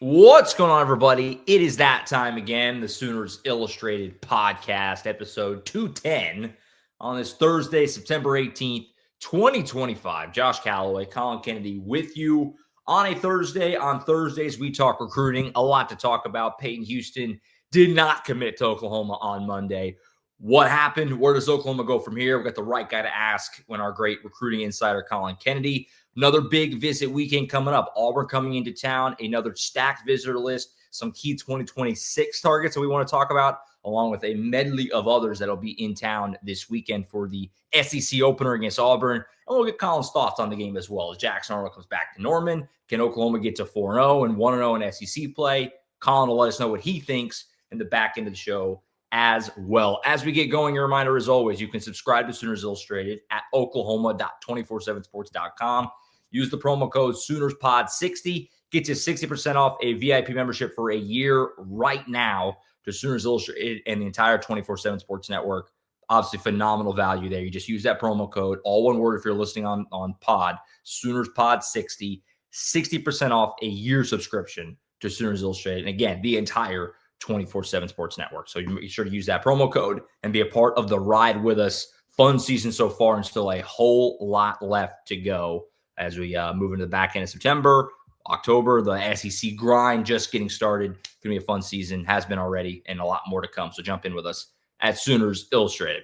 What's going on, everybody? It is that time again, the Sooners Illustrated podcast, episode 210, on this Thursday, September 18th, 2025. Josh Callaway, Collin Kennedy with you on a Thursday. On Thursdays, we talk recruiting. A lot to talk about. Peyton Houston did not commit to Oklahoma on Monday. What happened? Where does Oklahoma go from here? We've got the right guy to ask when our great recruiting insider, Collin Kennedy. Another big visit weekend coming up. Auburn coming into town, another stacked visitor list, some key 2026 targets that we want to talk about, along with a medley of others that'll be in town this weekend for the SEC opener against Auburn. And we'll get Collin's thoughts on the game as well. As Jackson Arnold comes back to Norman, can Oklahoma get to 4-0 and 1-0 in SEC play? Collin will let us know what he thinks in the back end of the show as well. As we get going, a reminder, as always, you can subscribe to Sooners Illustrated at oklahoma.247sports.com. Use the promo code SoonersPod60. Get you 60% off a VIP membership for a year right now to Sooners Illustrated and the entire 24/7 Sports Network. Obviously, phenomenal value there. You just use that promo code, all one word if you're listening on pod, SoonersPod60, 60% off a year subscription to Sooners Illustrated. And again, the entire 24/7 Sports Network. So you be sure to use that promo code and be a part of the ride with us. Fun season so far and still a whole lot left to go as we move into the back end of September, October. The SEC grind just getting started. It's going to be a fun season, has been already, and a lot more to come. So jump in with us at Sooners Illustrated.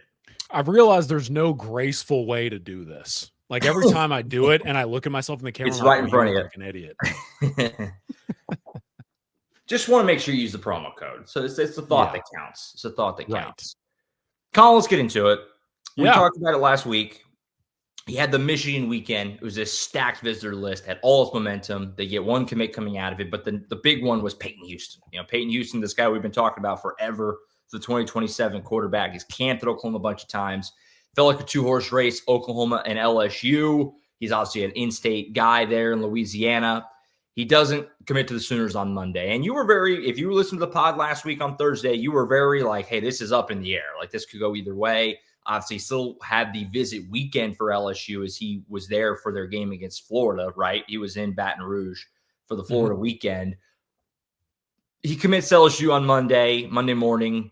I've realized there's no graceful way to do this. Like every time I do it and I look at myself in the camera, it's right in front of you. Like an idiot. Just want to make sure you use the promo code. So it's the thought that counts. It's the thought that counts. Right. Collin, let's get into it. We talked about it last week. He had the Michigan weekend. It was a stacked visitor list, had all its momentum. They get one commit coming out of it, but the big one was Peyton Houston. Peyton Houston, this guy we've been talking about forever, the 2027 quarterback. He's camped at Oklahoma a bunch of times. Felt like a two-horse race, Oklahoma and LSU. He's obviously an in-state guy there in Louisiana. He doesn't commit to the Sooners on Monday. And you were if you listened to the pod last week on Thursday, you were very like, hey, this is up in the air. Like this could go either way. Obviously, still had the visit weekend for LSU as he was there for their game against Florida, right? He was in Baton Rouge for the Florida weekend. He commits to LSU on Monday morning.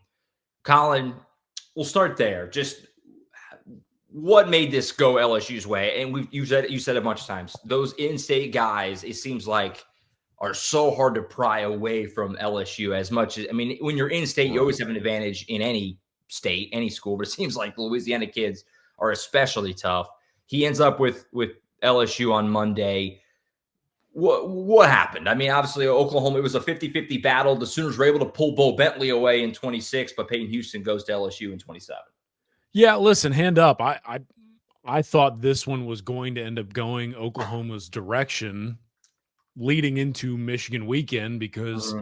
Collin, we'll start there. Just what made this go LSU's way? And you said it a bunch of times. Those in-state guys, it seems like, are so hard to pry away from LSU as much as, when you're in-state, you always have an advantage in any state, any school, but it seems like the Louisiana kids are especially tough. He ends up with LSU on Monday. What happened? Obviously, Oklahoma, it was a 50-50 battle. The Sooners were able to pull Bo Bentley away in 26, but Peyton Houston goes to LSU in 27. Yeah, listen, hand up. I thought this one was going to end up going Oklahoma's direction leading into Michigan weekend because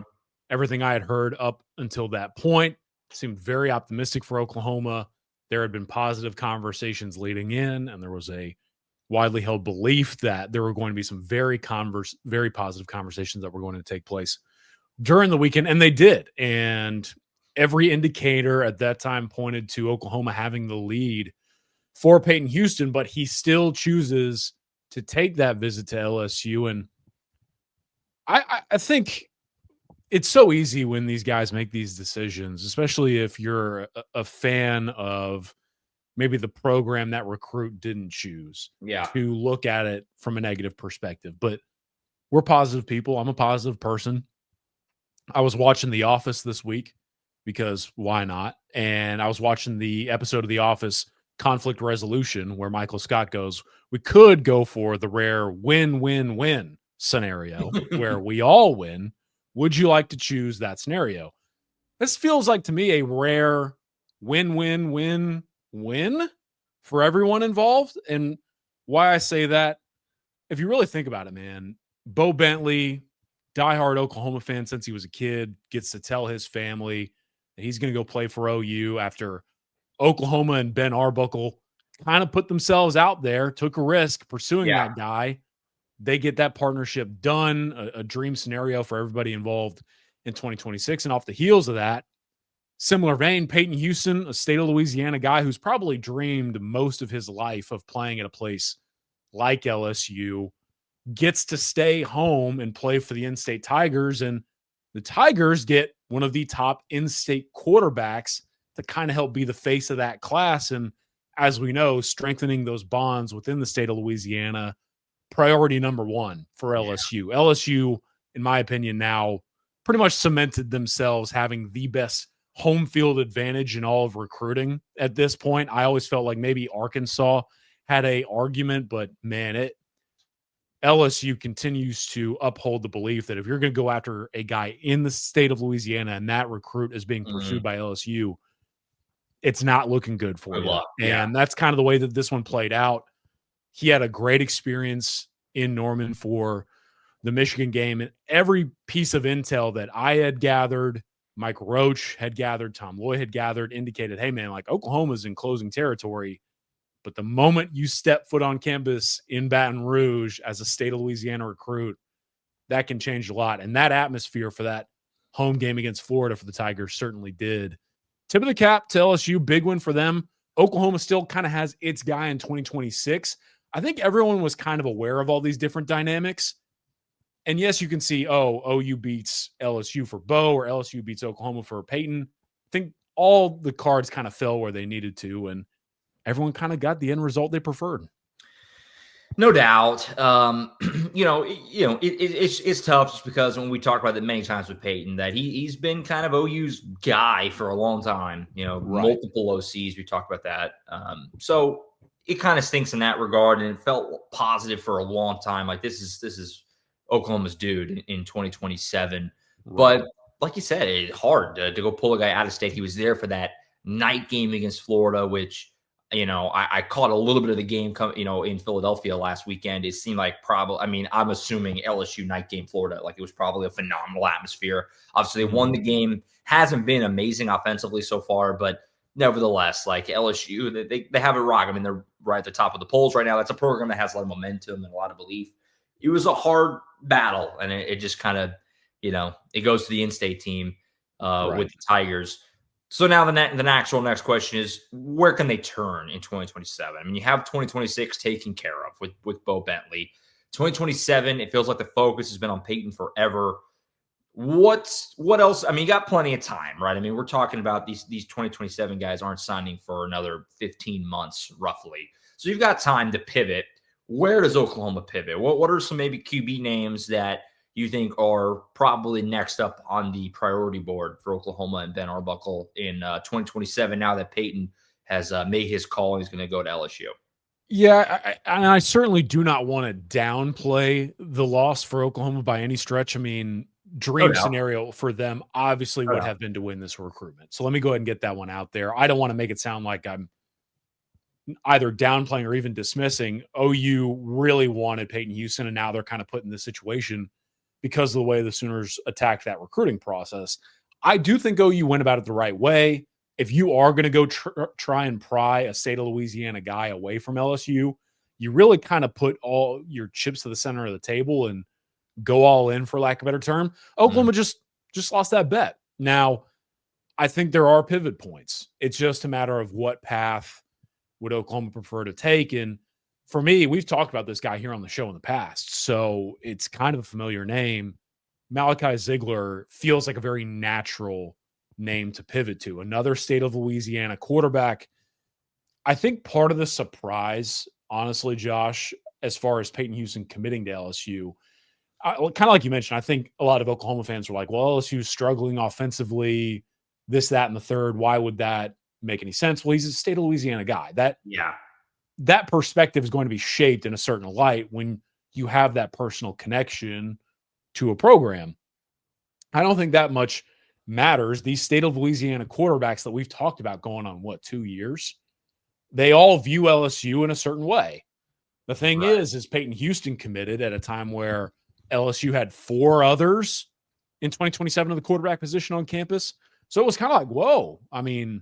everything I had heard up until that point seemed very optimistic for Oklahoma. There had been positive conversations leading in, and there was a widely held belief that there were going to be some very positive conversations that were going to take place during the weekend, and they did. And every indicator at that time pointed to Oklahoma having the lead for Peyton Houston, but he still chooses to take that visit to LSU. And I think it's so easy when these guys make these decisions, especially if you're a fan of maybe the program that recruit didn't choose, to look at it from a negative perspective. But we're positive people. I'm a positive person. I was watching The Office this week because why not? And I was watching the episode of The Office, Conflict Resolution, where Michael Scott goes, we could go for the rare win-win-win scenario where we all win. Would you like to choose that scenario? This feels like to me a rare win-win-win-win for everyone involved. And why I say that, if you really think about it, man, Bo Bentley, diehard Oklahoma fan since he was a kid, gets to tell his family that he's going to go play for OU after Oklahoma and Ben Arbuckle kind of put themselves out there, took a risk pursuing that guy. They get that partnership done, a dream scenario for everybody involved in 2026. And off the heels of that, similar vein, Peyton Houston, a state of Louisiana guy who's probably dreamed most of his life of playing at a place like LSU, gets to stay home and play for the in-state Tigers, and the Tigers get one of the top in-state quarterbacks to kind of help be the face of that class. And as we know, strengthening those bonds within the state of Louisiana, priority number one for LSU. Yeah. LSU, in my opinion, now pretty much cemented themselves having the best home field advantage in all of recruiting at this point. I always felt like maybe Arkansas had a argument, but man, LSU continues to uphold the belief that if you're going to go after a guy in the state of Louisiana and that recruit is being pursued by LSU, it's not looking good for you. And that's kind of the way that this one played out. He had a great experience in Norman for the Michigan game, and every piece of intel that I had gathered, Mike Roach had gathered, Tom Loy had gathered, indicated, hey man, like Oklahoma's in closing territory. But the moment you step foot on campus in Baton Rouge as a state of Louisiana recruit, that can change a lot. And that atmosphere for that home game against Florida for the Tigers certainly did. Tip of the cap to LSU, big win for them. Oklahoma still kind of has its guy in 2026. I think everyone was kind of aware of all these different dynamics. And yes, you can see, OU beats LSU for Bo or LSU beats Oklahoma for Peyton. I think all the cards kind of fell where they needed to, and everyone kind of got the end result they preferred. No doubt. It's tough just because when we talk about it many times with Peyton, that he's been kind of OU's guy for a long time, multiple OCs. We talked about that. So it kind of stinks in that regard, and it felt positive for a long time. Like this is Oklahoma's dude in 2027. Right. But like you said, it's hard to go pull a guy out of state. He was there for that night game against Florida, which, I caught a little bit of the game, in Philadelphia last weekend. It seemed like I'm assuming LSU night game Florida, like it was probably a phenomenal atmosphere. Obviously, they won the game. Hasn't been amazing offensively so far, but nevertheless, like LSU, they have it rock. I mean, they're right at the top of the polls right now. That's a program that has a lot of momentum and a lot of belief. It was a hard battle, and it just kind of, it goes to the in-state team with the Tigers. So now the next question is, where can they turn in 2027? I mean, you have 2026 taken care of with Bo Bentley. 2027, it feels like the focus has been on Peyton forever. What else? I mean, you got plenty of time, right? I mean, we're talking about these 2027 guys aren't signing for another 15 months, roughly. So you've got time to pivot. Where does Oklahoma pivot? What are some maybe QB names that you think are probably next up on the priority board for Oklahoma and Ben Arbuckle in 2027, now that Peyton has made his call and he's going to go to LSU? Yeah, I certainly do not want to downplay the loss for Oklahoma by any stretch. I mean, dream scenario for them obviously would have been to win this recruitment. So let me go ahead and get that one out there. I don't want to make it sound like I'm either downplaying or even dismissing. OU really wanted Peyton Houston, and now they're kind of put in this situation because of the way the Sooners attacked that recruiting process. I do think OU went about it the right way. If you are going to go try and pry a state of Louisiana guy away from LSU, you really kind of put all your chips to the center of the table and go all in, for lack of a better term. Oklahoma just lost that bet. Now, I think there are pivot points. It's just a matter of what path would Oklahoma prefer to take. And for me, we've talked about this guy here on the show in the past, so it's kind of a familiar name. Malachi Ziegler feels like a very natural name to pivot to. Another state of Louisiana quarterback. I think part of the surprise, honestly, Josh, as far as Peyton Houston committing to LSU, kind of like you mentioned, I think a lot of Oklahoma fans were like, well, LSU's struggling offensively, this, that, and the third. Why would that make any sense? Well, he's a state of Louisiana guy. That perspective is going to be shaped in a certain light when you have that personal connection to a program. I don't think that much matters. These state of Louisiana quarterbacks that we've talked about going on, 2 years, they all view LSU in a certain way. The thing is Peyton Houston committed at a time where LSU had 4 others in 2027 of the quarterback position on campus. So it was kind of like, whoa, I mean,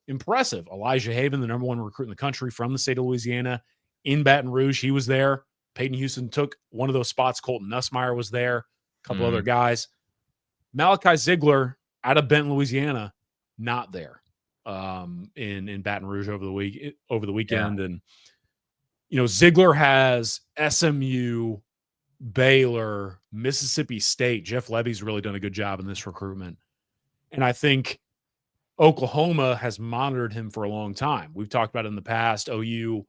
impressive. Elijah Haven, the number 1 recruit in the country from the state of Louisiana, in Baton Rouge, he was there. Peyton Houston took one of those spots. Colton Nussmeier was there. A couple other guys. Malachi Ziegler out of Benton, Louisiana, not there in Baton Rouge over the weekend. And, Ziegler has SMU Baylor, Mississippi State. Jeff Levy's really done a good job in this recruitment. And I think Oklahoma has monitored him for a long time. We've talked about it in the past. OU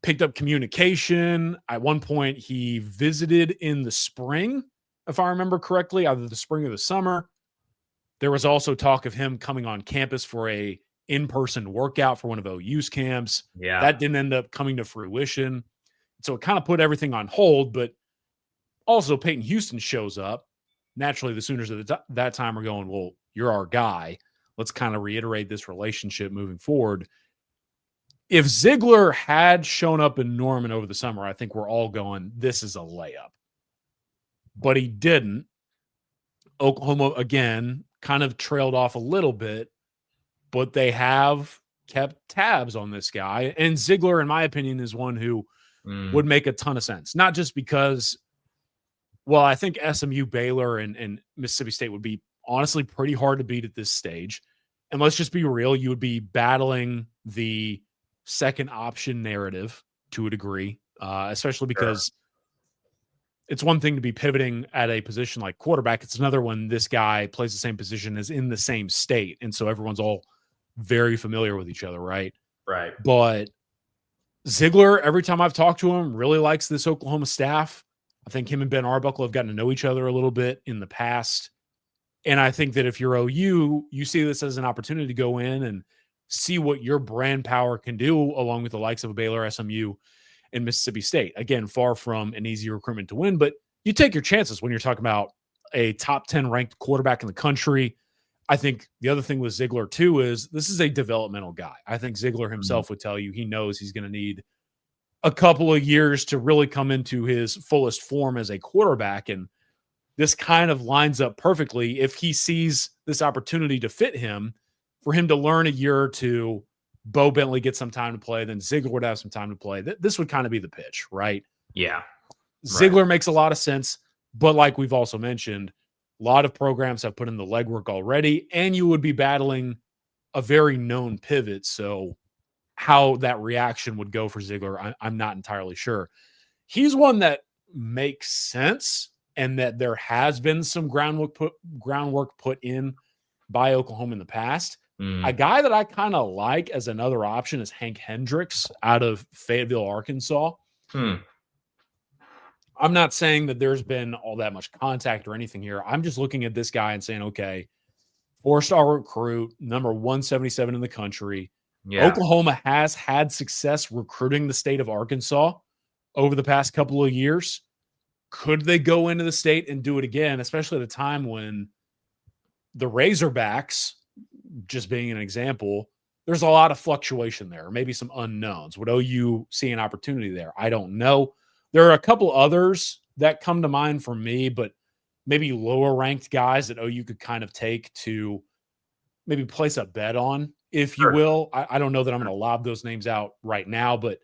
picked up communication. At one point, he visited in the spring, if I remember correctly, either the spring or the summer. There was also talk of him coming on campus for a in-person workout for one of OU's camps. Yeah. That didn't end up coming to fruition. So it kind of put everything on hold, but also Peyton Houston shows up. Naturally, the Sooners at that time are going, well, you're our guy. Let's kind of reiterate this relationship moving forward. If Ziegler had shown up in Norman over the summer, I think we're all going, this is a layup. But he didn't. Oklahoma, again, kind of trailed off a little bit, but they have kept tabs on this guy. And Ziegler, in my opinion, is one who would make a ton of sense. Not just because, well, I think SMU, Baylor, and Mississippi State would be honestly pretty hard to beat at this stage. And let's just be real, you would be battling the second option narrative to a degree, especially because it's one thing to be pivoting at a position like quarterback. It's another when this guy plays the same position as in the same state. And so everyone's all very familiar with each other, right? Right. But Ziegler, every time I've talked to him, really likes this Oklahoma staff. I think him and Ben Arbuckle have gotten to know each other a little bit in the past. And I think that if you're OU, you see this as an opportunity to go in and see what your brand power can do along with the likes of a Baylor, SMU, and Mississippi State. Again, far from an easy recruitment to win, but you take your chances when you're talking about a top 10 ranked quarterback in the country. I think the other thing with Ziegler too is this is a developmental guy. I think Ziegler himself would tell you he knows he's going to need a couple of years to really come into his fullest form as a quarterback. And this kind of lines up perfectly if he sees this opportunity to fit him, for him to learn a year or two. Bo Bentley gets some time to play, then Ziegler would have some time to play. This would kind of be the pitch, right? Yeah. Ziegler makes a lot of sense, but like we've also mentioned, a lot of programs have put in the legwork already, and you would be battling a very known pivot. So how that reaction would go for Ziegler, I'm not entirely sure. He's one that makes sense, and that there has been some groundwork put in by Oklahoma in the past. A guy that I kind of like as another option is Hank Hendricks out of Fayetteville, Arkansas. I'm not saying that there's been all that much contact or anything here. I'm just looking at this guy and saying, okay, 4-star recruit, number 177 in the country. Yeah. Oklahoma has had success recruiting the state of Arkansas over the past couple of years. Could they go into the state and do it again, especially at a time when the Razorbacks, just being an example, there's a lot of fluctuation there, maybe some unknowns. Would OU see an opportunity there? I don't know. There are a couple others that come to mind for me, but maybe lower ranked guys that OU could kind of take to maybe place a bet on, if you will. I don't know that I'm going to lob those names out right now, but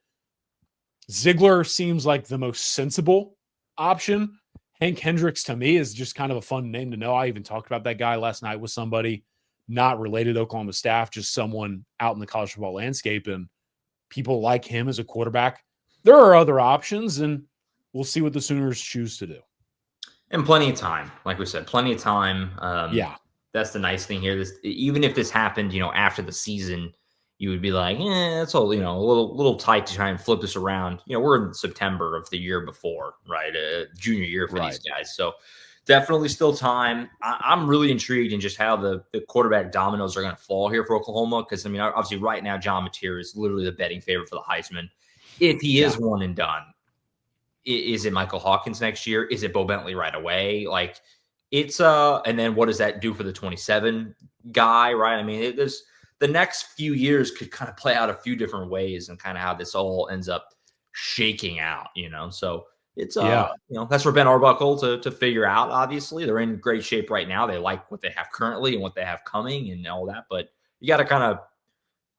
Ziegler seems like the most sensible option. Hank Hendricks to me is just kind of a fun name to know. I even talked about that guy last night with somebody not related to Oklahoma staff, just someone out in the college football landscape, and people like him as a quarterback. There are other options, and we'll see what the Sooners choose to do. And plenty of time. Like we said, plenty of time. Yeah. That's the nice thing here. Even if this happened, after the season, you would be like, it's all, a little tight to try and flip this around. We're in September of the year before, right? Junior year for these guys. So definitely still time. I'm really intrigued in just how the quarterback dominoes are going to fall here for Oklahoma. Because, obviously right now, John Mateer is literally the betting favorite for the Heisman. If he is one and done, is it Michael Hawkins next year? Is it Bo Bentley right away? Like, it's and then what does that do for the 27 guy, right? There's the next few years could kind of play out a few different ways, and kind of how this all ends up shaking out, So it's that's for Ben Arbuckle to figure out. Obviously, they're in great shape right now. They like what they have currently and what they have coming and all that, but you got to kind of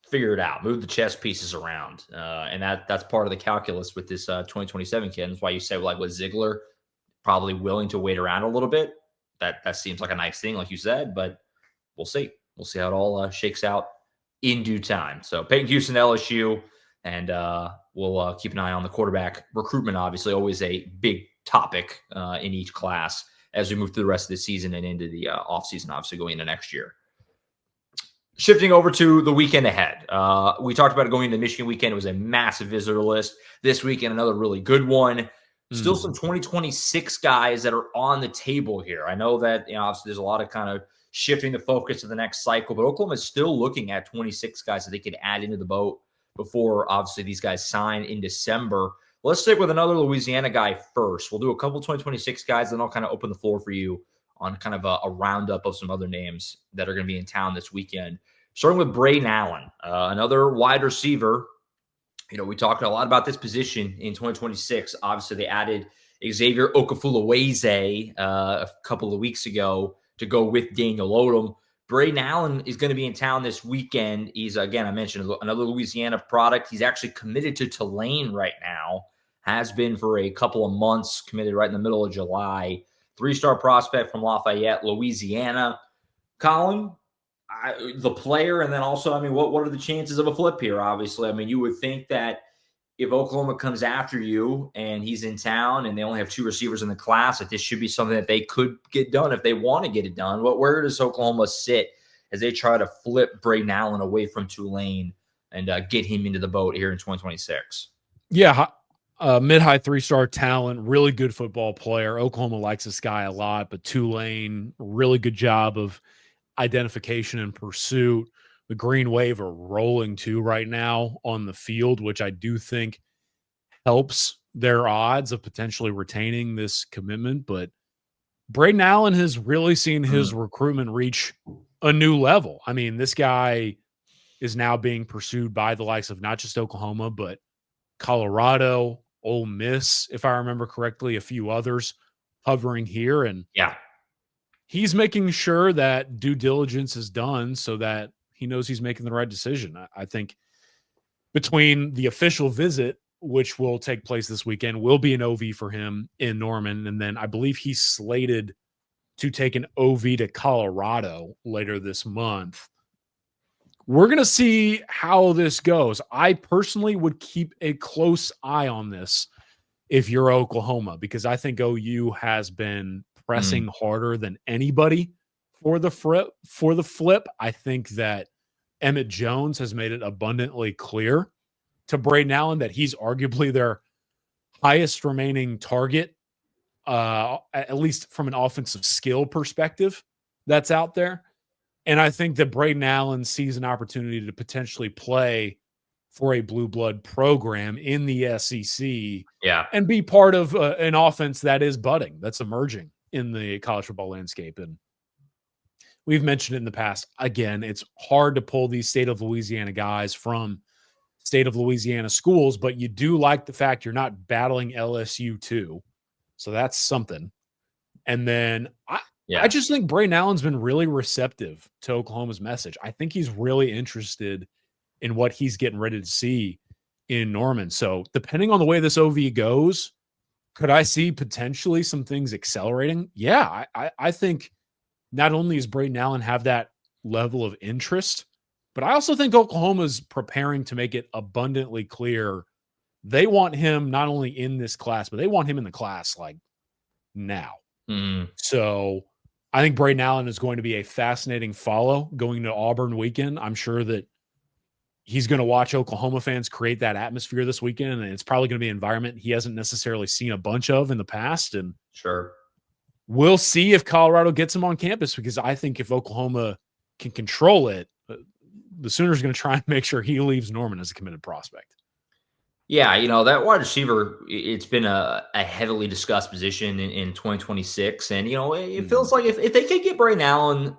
figure it out, move the chess pieces around, and that's part of the calculus with this 2027 kid. That's why you say, like with Ziegler, probably willing to wait around a little bit. That seems like a nice thing, like you said, but we'll see. We'll see how it all shakes out in due time. So Peyton Houston, LSU, and we'll keep an eye on the quarterback recruitment. Obviously, always a big topic in each class as we move through the rest of the season and into the offseason, obviously going into next year. Shifting over to the weekend ahead. We talked about it going into Michigan weekend. It was a massive visitor list. This weekend, another really good one. Still some 2026 guys that are on the table here. I know that, obviously there's a lot of kind of shifting the focus to the next cycle, but Oklahoma is still looking at 26 guys that they could add into the boat before, obviously, these guys sign in December. Let's stick with another Louisiana guy first. We'll do a couple 2026 guys, then I'll kind of open the floor for you on kind of a roundup of some other names that are going to be in town this weekend. Starting with Brayden Allen, another wide receiver. We talked a lot about this position in 2026. Obviously, they added Xavier Okafulaweze a couple of weeks ago to go with Daniel Odom. Brayden Allen is going to be in town this weekend. He's, again, I mentioned another Louisiana product. He's actually committed to Tulane right now, has been for a couple of months, committed right in the middle of July. 3-star prospect from Lafayette, Louisiana. Collin, the player, and then also, what are the chances of a flip here? Obviously, you would think that if Oklahoma comes after you and he's in town and they only have 2 receivers in the class, that this should be something that they could get done if they want to get it done. Where does Oklahoma sit as they try to flip Brayden Allen away from Tulane and get him into the boat here in 2026? Yeah, mid-high 3-star talent, really good football player. Oklahoma likes this guy a lot, but Tulane, really good job of identification and pursuit. The Green Wave are rolling too right now on the field, which I do think helps their odds of potentially retaining this commitment. But Brayden Allen has really seen his recruitment reach a new level. This guy is now being pursued by the likes of not just Oklahoma, but Colorado, Ole Miss, if I remember correctly, a few others hovering here. And he's making sure that due diligence is done so that he knows he's making the right decision. I think between the official visit, which will take place this weekend, will be an OV for him in Norman. And then I believe he's slated to take an OV to Colorado later this month. We're going to see how this goes. I personally would keep a close eye on this if you're Oklahoma, because I think OU has been pressing harder than anybody for the flip. I think that Emmett Jones has made it abundantly clear to Brayden Allen that he's arguably their highest remaining target, at least from an offensive skill perspective that's out there. And I think that Brayden Allen sees an opportunity to potentially play for a blue blood program in the SEC and be part of an offense that is budding, that's emerging in the college football landscape. And we've mentioned it in the past. Again, it's hard to pull these state of Louisiana guys from state of Louisiana schools, but you do like the fact you're not battling LSU too. So that's something. And then I just think Brayden Allen's been really receptive to Oklahoma's message. I think he's really interested in what he's getting ready to see in Norman. So depending on the way this OV goes, could I see potentially some things accelerating? Yeah, I think not only does Brayden Allen have that level of interest, but I also think Oklahoma's preparing to make it abundantly clear they want him not only in this class, but they want him in the class like now. So I think Brayden Allen is going to be a fascinating follow going to Auburn weekend. I'm sure that he's going to watch Oklahoma fans create that atmosphere this weekend, and it's probably going to be an environment he hasn't necessarily seen a bunch of in the past. And we'll see if Colorado gets him on campus, because I think if Oklahoma can control it, the Sooners are going to try and make sure he leaves Norman as a committed prospect. Yeah, that wide receiver, it's been a heavily discussed position in 2026. And, it feels like if they could get Brayden Allen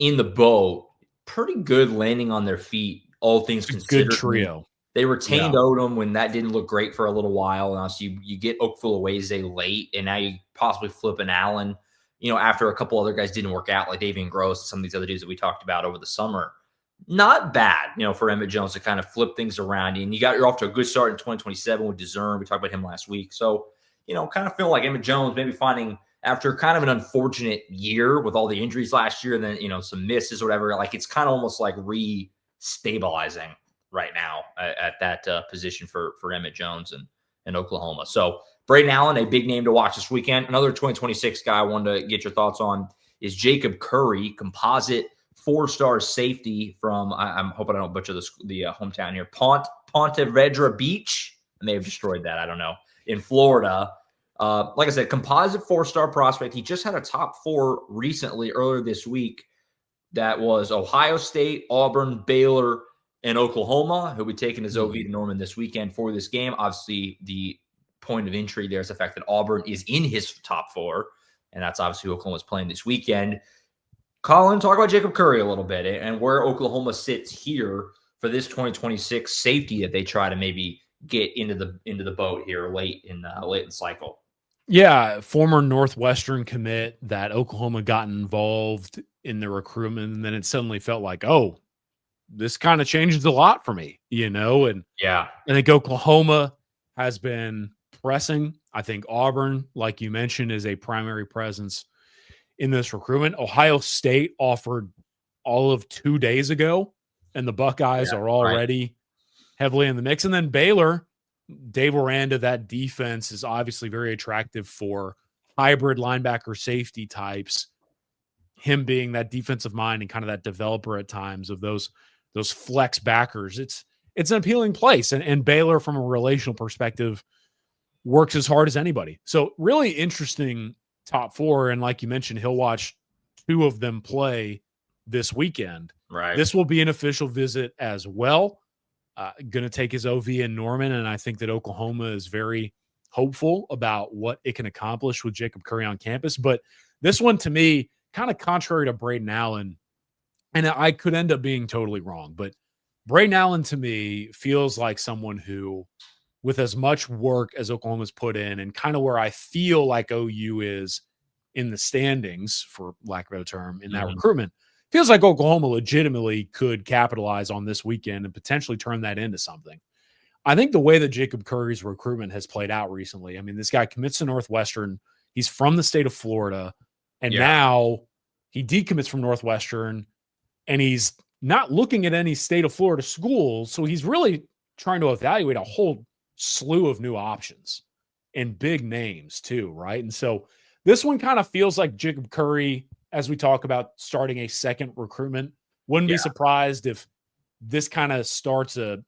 in the boat, pretty good landing on their feet, all things considered. Good trio. They retained Odom when that didn't look great for a little while. And also you get Okafulaweze late, and now you possibly flip an Allen, after a couple other guys didn't work out, like Davian Gross and some of these other dudes that we talked about over the summer. Not bad, for Emmett Jones to kind of flip things around. And you're off to a good start in 2027 with DeZern. We talked about him last week. So, kind of feel like Emmett Jones maybe finding, after kind of an unfortunate year with all the injuries last year and then, some misses or whatever, like it's kind of almost like re-stabilizing right now at that position for Emmett Jones and Oklahoma. So Brayden Allen, a big name to watch this weekend. Another 2026 guy I wanted to get your thoughts on is Jacob Curry, composite 4-star safety from, I'm hoping I don't butcher the hometown here, Ponte Vedra Beach. I may have destroyed that. I don't know. In Florida. Like I said, composite 4-star prospect. He just had a top 4 recently, earlier this week. That was Ohio State, Auburn, Baylor, and Oklahoma. He'll be taking his OV to Norman this weekend for this game. Obviously, the point of intrigue there is the fact that Auburn is in his top 4, and that's obviously who Oklahoma's playing this weekend. Collin, talk about Jacob Curry a little bit and where Oklahoma sits here for this 2026 safety that they try to maybe get into the boat here late in the cycle. Yeah, former Northwestern commit that Oklahoma got involved in the recruitment, and then it suddenly felt like, oh, this kind of changes a lot for me, and yeah, I think Oklahoma has been pressing. I think Auburn, like you mentioned, is a primary presence in this recruitment. Ohio State offered all of 2 days ago, and the Buckeyes are already heavily in the mix. And then Baylor, Dave Aranda, that defense is obviously very attractive for hybrid linebacker safety types. Him being that defensive mind and kind of that developer at times of those flex backers. It's an appealing place. And Baylor, from a relational perspective, works as hard as anybody. So really interesting top 4. And like you mentioned, he'll watch 2 of them play this weekend. Right. This will be an official visit as well. Going to take his OV in Norman, and I think that Oklahoma is very hopeful about what it can accomplish with Jacob Curry on campus. But this one, to me, kind of contrary to Brayden Allen, and I could end up being totally wrong, but Brayden Allen, to me, feels like someone who, with as much work as Oklahoma's put in and kind of where I feel like OU is in the standings, for lack of a better term, in that recruitment, feels like Oklahoma legitimately could capitalize on this weekend and potentially turn that into something. I think the way that Jacob Curry's recruitment has played out recently, I mean, this guy commits to Northwestern. He's from the state of Florida, and now he decommits from Northwestern, and he's not looking at any state of Florida schools. So he's really trying to evaluate a whole slew of new options and big names too, right? And so this one kind of feels like Jacob Curry, as we talk about starting a second recruitment. Wouldn't be surprised if this kind of starts a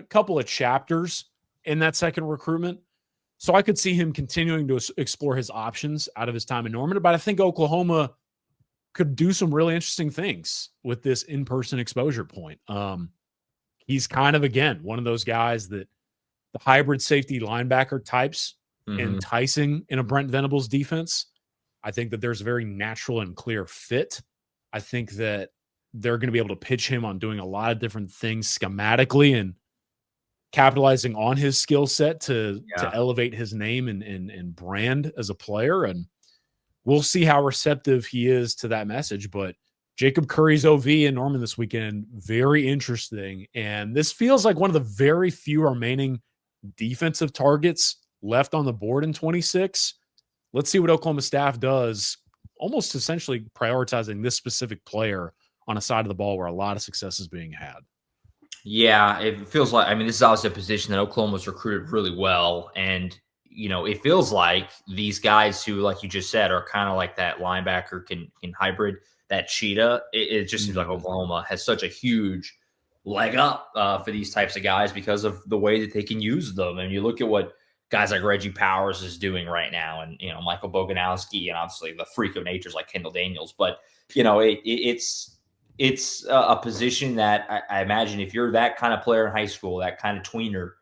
couple of chapters in that second recruitment. So I could see him continuing to explore his options out of his time in Norman. But I think Oklahoma could do some really interesting things with this in-person exposure point. He's kind of, again, one of those guys that the hybrid safety linebacker types enticing in a Brent Venables defense. I think that there's a very natural and clear fit. I think that they're going to be able to pitch him on doing a lot of different things schematically and capitalizing on his skill set to elevate his name and brand as a player. And we'll see how receptive he is to that message. But Jacob Curry's OV in Norman this weekend, very interesting. And this feels like one of the very few remaining defensive targets left on the board in 26. Let's see what Oklahoma staff does, almost essentially prioritizing this specific player on a side of the ball where a lot of success is being had. Yeah, it feels like, I mean, this is obviously a position that Oklahoma's recruited really well. And, you know, it feels like these guys who, like you just said, are kind of like that linebacker can hybrid, that cheetah. It just seems like Oklahoma has such a huge leg up for these types of guys because of the way that they can use them. And you look at what guys like Reggie Powers is doing right now, and, you know, Michael Boganowski, and obviously the freak of natures like Kendall Daniels. But, you know, it's a position that I imagine if you're that kind of player in high school, that kind of tweener,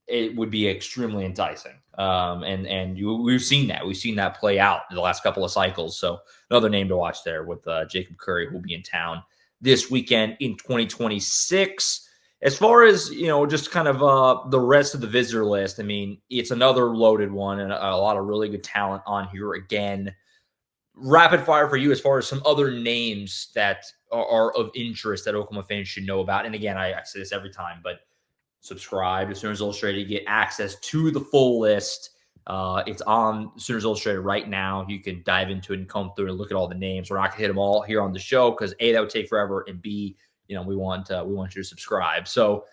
it would be extremely enticing. We've seen that. We've seen that play out in the last couple of cycles. So another name to watch there with Jacob Curry, who will be in town this weekend in 2026. As far as, you know, just kind of the rest of the visitor list, I mean, it's another loaded one and a lot of really good talent on here again. Rapid fire for you as far as some other names that are of interest that Oklahoma fans should know about. And again, I say this every time, but subscribe to Sooners Illustrated to get access to the full list. It's on Sooners Illustrated right now. You can dive into it and comb through and look at all the names. We're not gonna hit them all here on the show because A, that would take forever, and B, you know, we want you to subscribe. So,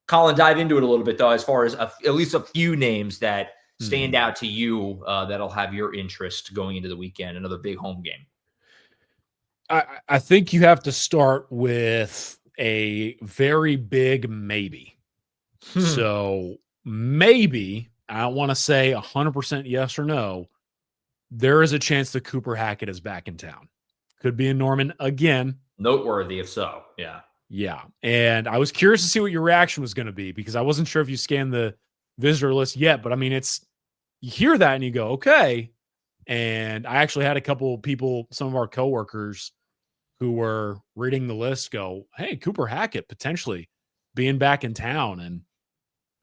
Collin, dive into it a little bit though, as far as at least a few names that stand out to you that'll have your interest going into the weekend? Another big home game. I think you have to start with a very big maybe. So maybe, I don't want to say 100% yes or no, there is a chance that Cooper Hackett is back in town. Could be in Norman again. Noteworthy if so. Yeah. Yeah. And I was curious to see what your reaction was going to be because I wasn't sure if you scanned the visitor list yet. But I mean, you hear that and you go, okay. And I actually had a couple of people, some of our coworkers who were reading the list go, hey, Cooper Hackett potentially being back in town. And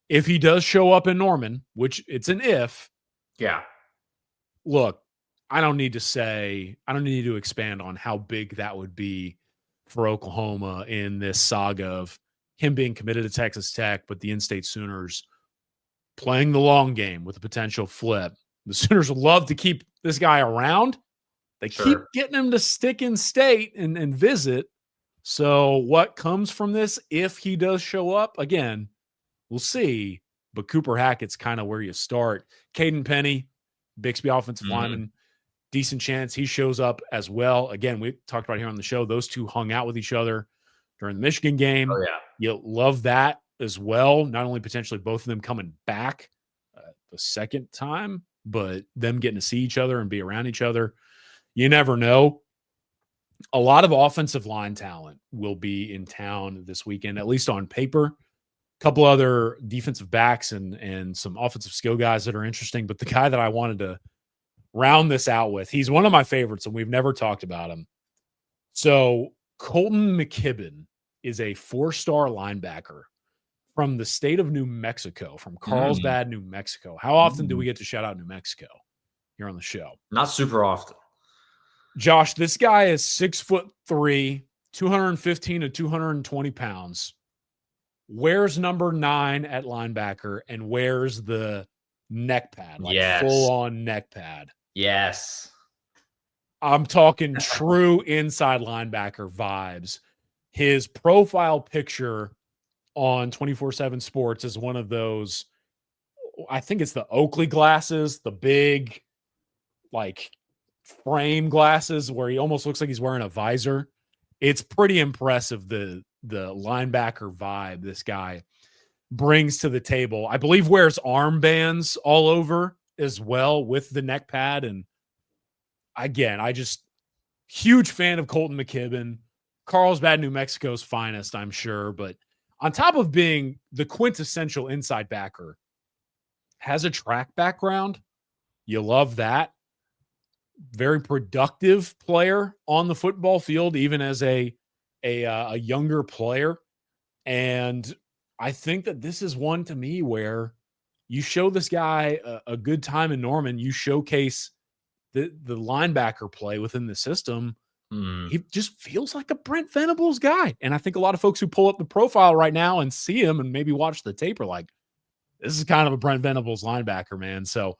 if he does show up in Norman, which it's an if. Yeah. Look, I don't need to expand on how big that would be for Oklahoma in this saga of him being committed to Texas Tech, but the in-state Sooners playing the long game with a potential flip. The Sooners would love to keep this guy around. They keep getting him to stick in state and visit. So what comes from this, if he does show up, again, we'll see. But Cooper Hackett's kind of where you start. Caden Penny, Bixby offensive lineman, decent chance he shows up as well. Again, we talked about here on the show, those two hung out with each other during the Michigan game. Oh, yeah. You love that as well. Not only potentially both of them coming back the second time, but them getting to see each other and be around each other. You never know. A lot of offensive line talent will be in town this weekend, at least on paper. A couple other defensive backs and some offensive skill guys that are interesting. But the guy that I wanted to round this out with, he's one of my favorites, and we've never talked about him. So Colton McKibben is a 4-star linebacker from the state of New Mexico, from Carlsbad, New Mexico. How often do we get to shout out New Mexico here on the show? Not super often. Josh, this guy is 6'3", 215 to 220 pounds. Wears number 9 at linebacker and wears the neck pad, full-on neck pad. Yes. I'm talking true inside linebacker vibes. His profile picture on 24/7 Sports is one of those, I think it's the Oakley glasses, the big, frame glasses where he almost looks like he's wearing a visor. It's pretty impressive, the linebacker vibe this guy brings to the table. I believe wears armbands all over as well with the neck pad. And again, huge fan of Colton McKibben, Carlsbad, New Mexico's finest, I'm sure. But on top of being the quintessential inside backer, has a track background. You love that. Very productive player on the football field, even as a younger player. And I think that this is one to me where you show this guy a good time in Norman, you showcase the linebacker play within the system. He just feels like a Brent Venables guy. And I think a lot of folks who pull up the profile right now and see him and maybe watch the tape are like, this is kind of a Brent Venables linebacker, man. So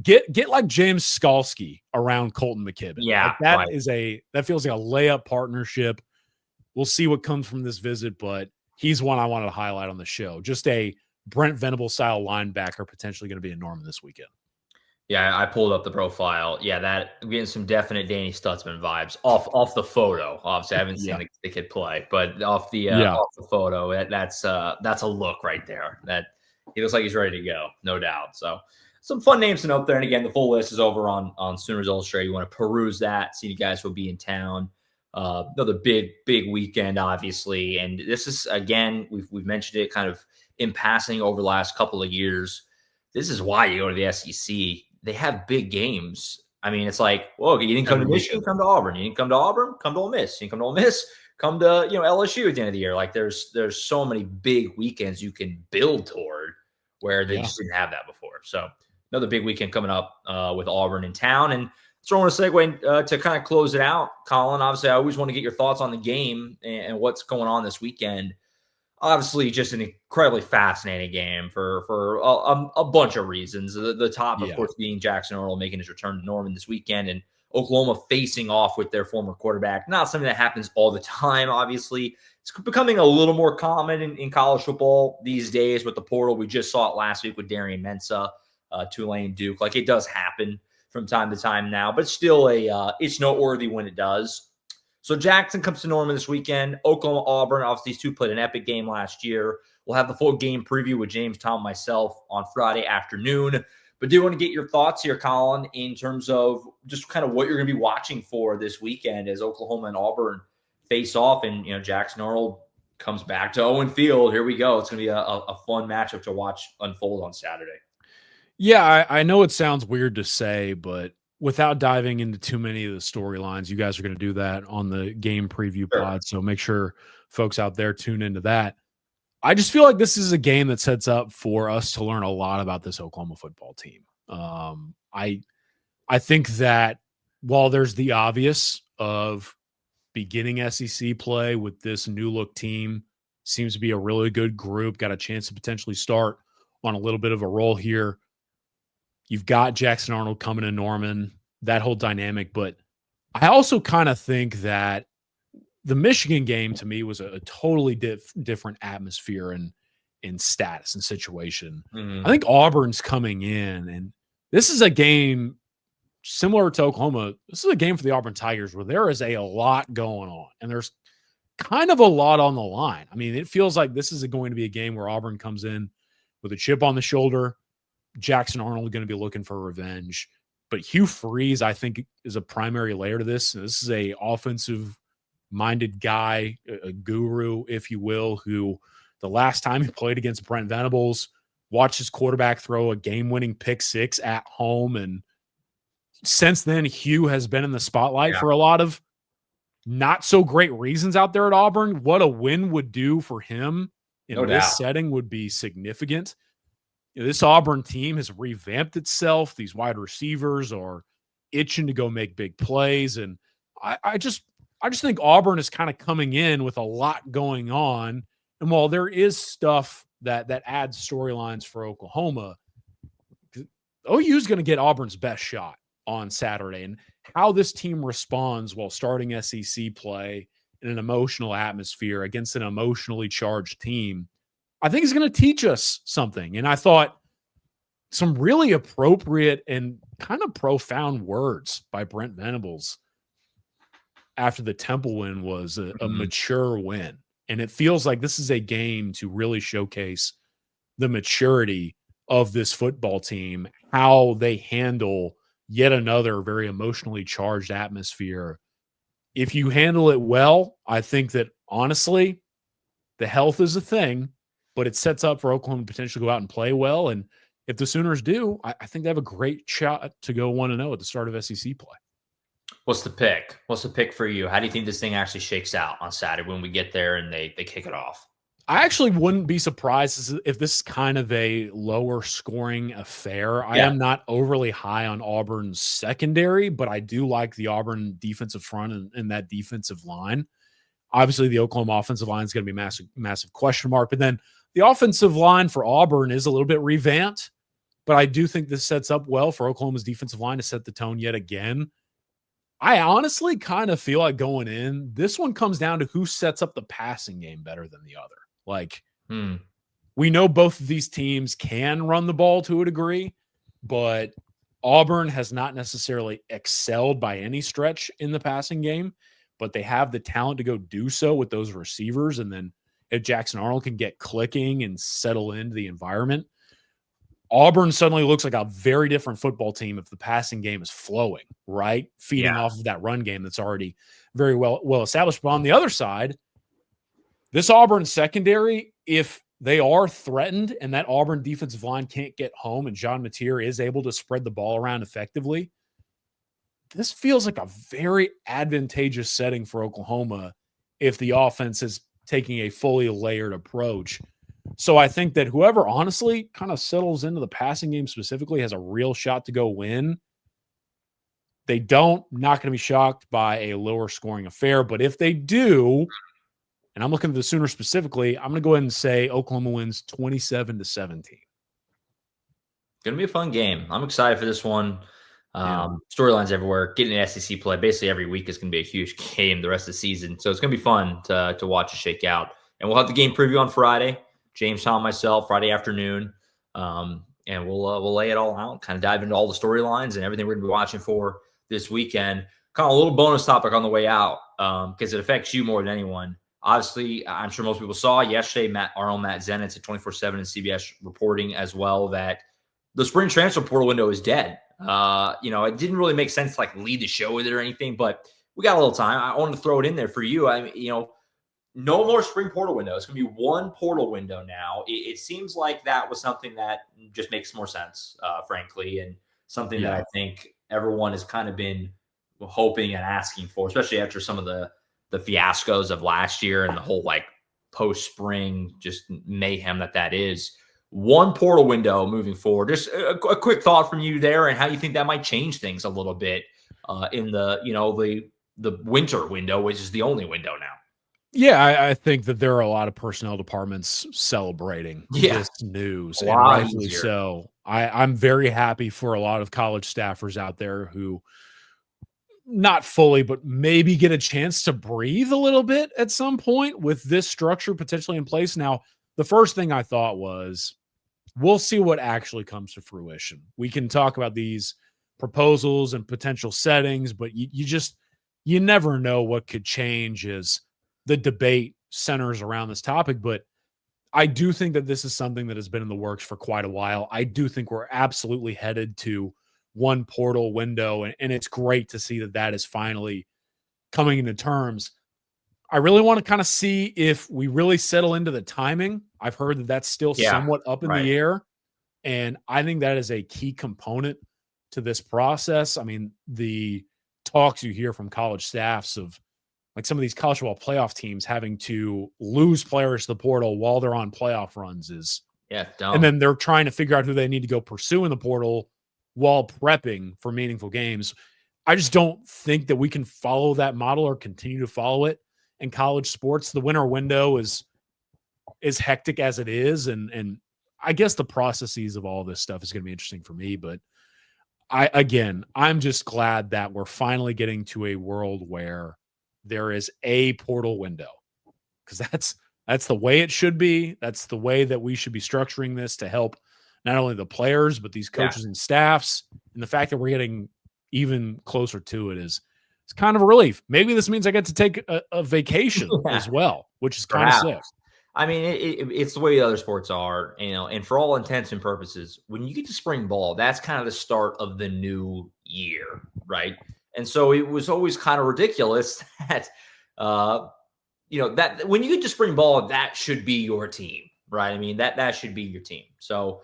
get like James Skalski around Colton McKibben. Yeah. That feels like a layup partnership. We'll see what comes from this visit, but he's one I wanted to highlight on the show. Just a Brent Venables style linebacker potentially going to be in Norman this weekend. Yeah, I pulled up the profile. Yeah, I'm getting some definite Danny Stutzman vibes off the photo. Obviously, I haven't seen the kid play, but off the photo, that's a look right there. That he looks like he's ready to go, no doubt. So some fun names to note there. And again, the full list is over on Sooners Illustrated. You want to peruse that, see you guys will be in town. Another big weekend, obviously. And this is, again, we've mentioned it kind of in passing over the last couple of years. This is why you go to the SEC. They have big games. I mean, it's like, whoa, you didn't come to Michigan, come to Auburn. You didn't come to Auburn, come to Ole Miss. You didn't come to Ole Miss, come to LSU at the end of the year. Like there's so many big weekends you can build toward where they just didn't have that before. So another big weekend coming up with Auburn in town. And so I want to segue to kind of close it out, Collin. Obviously, I always want to get your thoughts on the game and what's going on this weekend. Obviously, just an incredibly fascinating game for a bunch of reasons. The top, of course, being Jackson Earl making his return to Norman this weekend, and Oklahoma facing off with their former quarterback. Not something that happens all the time, obviously. It's becoming a little more common in college football these days with the portal. We just saw it last week with Darian Mensah. Tulane, Duke. Like, it does happen from time to time now, but still it's noteworthy when it does. So Jackson comes to Norman this weekend. Oklahoma, Auburn. Obviously, these two played an epic game last year. We'll have the full game preview with James, Tom, myself on Friday afternoon. But do you want to get your thoughts here, Collin, in terms of just kind of what you're going to be watching for this weekend as Oklahoma and Auburn face off, and Jackson Arnold comes back to Owen Field. Here we go. It's going to be a fun matchup to watch unfold on Saturday. Yeah, I know it sounds weird to say, but without diving into too many of the storylines, you guys are going to do that on the game preview pod. So make sure folks out there tune into that. I just feel like this is a game that sets up for us to learn a lot about this Oklahoma football team. I think that while there's the obvious of beginning SEC play with this new look team, seems to be a really good group, got a chance to potentially start on a little bit of a roll here. You've got Jackson Arnold coming to Norman, that whole dynamic. But I also kind of think that the Michigan game to me was a totally different atmosphere and in status and situation. Mm-hmm. I think Auburn's coming in, and this is a game similar to Oklahoma. This is a game for the Auburn Tigers where there is a lot going on, and there's kind of a lot on the line. I mean, it feels like this is going to be a game where Auburn comes in with a chip on the shoulder. Jackson Arnold going to be looking for revenge. But Hugh Freeze, I think, is a primary layer to this. This is a offensive-minded guy, a guru, if you will, who the last time he played against Brent Venables, watched his quarterback throw a game-winning pick six at home. And since then, Hugh has been in the spotlight for a lot of not so great reasons out there at Auburn. What a win would do for him in this setting would be significant. This Auburn team has revamped itself. These wide receivers are itching to go make big plays. And I just think Auburn is kind of coming in with a lot going on. And while there is stuff that adds storylines for Oklahoma, OU is going to get Auburn's best shot on Saturday. And how this team responds while starting SEC play in an emotional atmosphere against an emotionally charged team, I think is going to teach us something. And I thought some really appropriate and kind of profound words by Brent Venables after the Temple win was a mature win. And it feels like this is a game to really showcase the maturity of this football team, how they handle yet another very emotionally charged atmosphere. If you handle it well, I think that honestly, the health is a thing, but it sets up for Oklahoma to potentially go out and play well. And if the Sooners do, I think they have a great shot to go 1-0 at the start of SEC play. What's the pick? What's the pick for you? How do you think this thing actually shakes out on Saturday when we get there and they kick it off? I actually wouldn't be surprised if this is kind of a lower scoring affair. I am not overly high on Auburn's secondary, but I do like the Auburn defensive front and that defensive line. Obviously, the Oklahoma offensive line is going to be a massive question mark. But then the offensive line for Auburn is a little bit revamped. But I do think this sets up well for Oklahoma's defensive line to set the tone yet again. I honestly kind of feel like going in, this one comes down to who sets up the passing game better than the other. Like, we know both of these teams can run the ball to a degree, but Auburn has not necessarily excelled by any stretch in the passing game, but they have the talent to go do so with those receivers. And then if Jackson Arnold can get clicking and settle into the environment, Auburn suddenly looks like a very different football team if the passing game is flowing, right? Feeding off of that run game that's already very well established. But on the other side, this Auburn secondary, if they are threatened and that Auburn defensive line can't get home and John Mateer is able to spread the ball around effectively, this feels like a very advantageous setting for Oklahoma if the offense is taking a fully layered approach. So I think that whoever honestly kind of settles into the passing game specifically has a real shot to go win. They don't, not going to be shocked by a lower scoring affair. But if they do, and I'm looking at the Sooners specifically, I'm going to go ahead and say Oklahoma wins 27-17. Going to be a fun game. I'm excited for this one. Storylines everywhere. Getting an SEC play basically every week is going to be a huge game the rest of the season. So it's going to be fun to watch it shake out. And we'll have the game preview on Friday. James, Tom, myself, Friday afternoon. and we'll lay it all out, kind of dive into all the storylines and everything we're going to be watching for this weekend. Kind of a little bonus topic on the way out, because it affects you more than anyone. Obviously, I'm sure most people saw yesterday, our own Matt Zenitz at 24/7 and CBS reporting as well that the spring transfer portal window is dead. It didn't really make sense to lead the show with it or anything, but we got a little time. I wanted to throw it in there for you. No more spring portal window. It's going to be one portal window now. It seems like that was something that just makes more sense, frankly, and something that I think everyone has kind of been hoping and asking for, especially after some of the fiascos of last year and the whole post-spring just mayhem that is. One portal window moving forward. Just a quick thought from you there and how you think that might change things a little bit in the winter window, which is the only window now. Yeah, I think that there are a lot of personnel departments celebrating this news, and rightfully so. I'm very happy for a lot of college staffers out there who not fully, but maybe get a chance to breathe a little bit at some point with this structure potentially in place. Now, the first thing I thought was, we'll see what actually comes to fruition. We can talk about these proposals and potential settings, but you never know what could change as the debate centers around this topic. But I do think that this is something that has been in the works for quite a while. I do think we're absolutely headed to one portal window, and it's great to see that is finally coming into terms. I really want to kind of see if we really settle into the timing. I've heard that that's still somewhat up in the air, and I think that is a key component to this process. I mean, the talks you hear from college staffs of some of these college football playoff teams having to lose players to the portal while they're on playoff runs is dumb. And then they're trying to figure out who they need to go pursue in the portal while prepping for meaningful games. I just don't think that we can follow that model or continue to follow it in college sports. The winter window is hectic as it is. And I guess the processes of all this stuff is going to be interesting for me. But I'm just glad that we're finally getting to a world where there is a portal window, because that's the way it should be. That's the way that we should be structuring this to help not only the players, but these coaches and staffs. And the fact that we're getting even closer to it it's kind of a relief. Maybe this means I get to take a vacation as well, which is kind of sick. I mean, it's the way the other sports are, and for all intents and purposes, when you get to spring ball, that's kind of the start of the new year, right? And so it was always kind of ridiculous that, that when you get to spring ball, that should be your team, right? I mean, that should be your team. So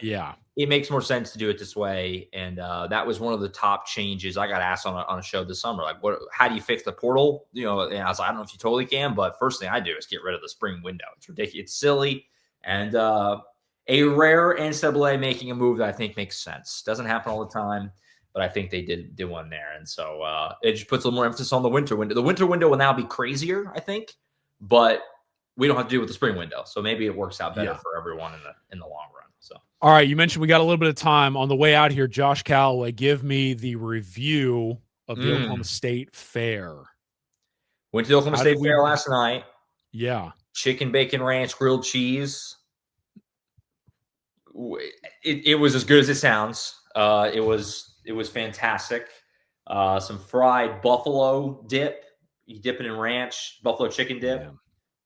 it makes more sense to do it this way. And that was one of the top changes. I got asked on a show this summer, how do you fix the portal? And I was like, I don't know if you totally can, but first thing I do is get rid of the spring window. It's ridiculous. It's silly. And a rare NCAA making a move that I think makes sense. Doesn't happen all the time, but I think they did one there. And so it just puts a little more emphasis on the winter window. The winter window will now be crazier, I think, but we don't have to do it with the spring window. So maybe it works out better for everyone in the long run. So, all right. You mentioned we got a little bit of time on the way out here. Josh Callaway, give me the review of the Oklahoma State Fair. Went to the Oklahoma State Fair last night. Yeah. Chicken, bacon, ranch, grilled cheese. It was as good as it sounds. It was fantastic. Some fried buffalo dip. You dip it in ranch, buffalo chicken dip. Yeah.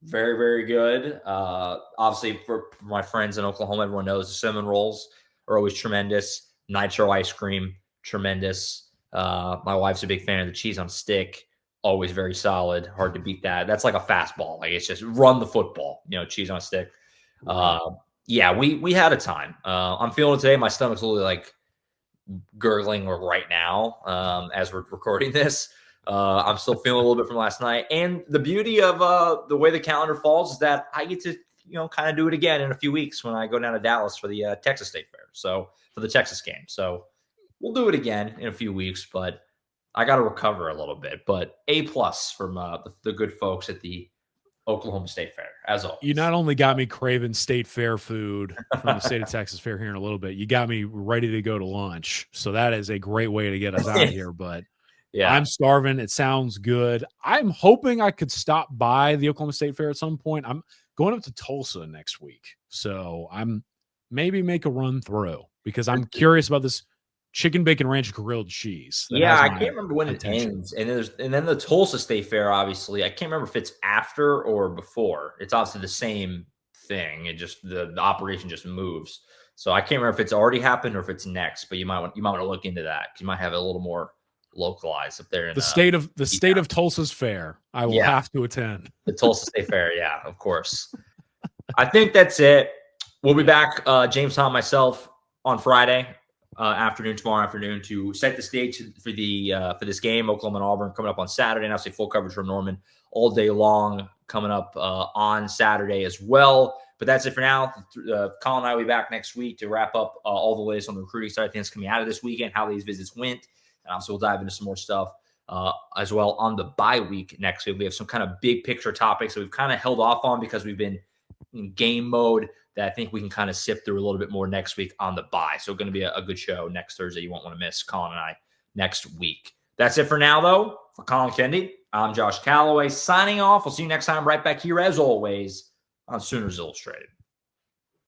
Very, very good. Obviously, for my friends in Oklahoma, everyone knows the cinnamon rolls are always tremendous. Nitro ice cream, tremendous. My wife's a big fan of the cheese on stick. Always very solid. Hard to beat that. That's like a fastball. It's just run the football, cheese on a stick. We had a time. I'm feeling it today. My stomach's literally gurgling right now as we're recording this. I'm still feeling a little bit from last night. And the beauty of the way the calendar falls is that I get to, kind of do it again in a few weeks when I go down to Dallas for the Texas State Fair. So for the Texas game. So we'll do it again in a few weeks, but I got to recover a little bit. But A+ from the good folks at the Oklahoma State Fair, as always. You not only got me craving State Fair food from the state of Texas Fair here in a little bit, you got me ready to go to lunch. So that is a great way to get us out of here. But yeah, I'm starving. It sounds good. I'm hoping I could stop by the Oklahoma State Fair at some point. I'm going up to Tulsa next week. So I'm maybe make a run through, because I'm curious about this chicken bacon ranch grilled cheese. Yeah, I can't remember when it ends. And then the Tulsa State Fair, obviously. I can't remember if it's after or before. It's obviously the same thing. It just the operation just moves. So I can't remember if it's already happened or if it's next. But you might want to look into that, because you might have it a little more localized up there in the state of Tulsa's fair. I will have to attend the Tulsa State Fair. Yeah, of course. I think that's it. We'll be back, James, Tom, myself, on Friday tomorrow afternoon, to set the stage for this game, Oklahoma and Auburn, coming up on Saturday. And obviously full coverage from Norman all day long coming up on Saturday as well. But that's it for now. Collin and I will be back next week to wrap up all the latest on the recruiting side of things coming out of this weekend, how these visits went. And obviously we'll dive into some more stuff as well on the bye week next week. We have some kind of big picture topics that we've kind of held off on because we've been in game mode, that I think we can kind of sift through a little bit more next week on the bye. So going to be a good show next Thursday. You won't want to miss Collin and I next week. That's it for now, though. For Collin Kennedy, I'm Josh Callaway signing off. We'll see you next time right back here, as always, on Sooners Illustrated.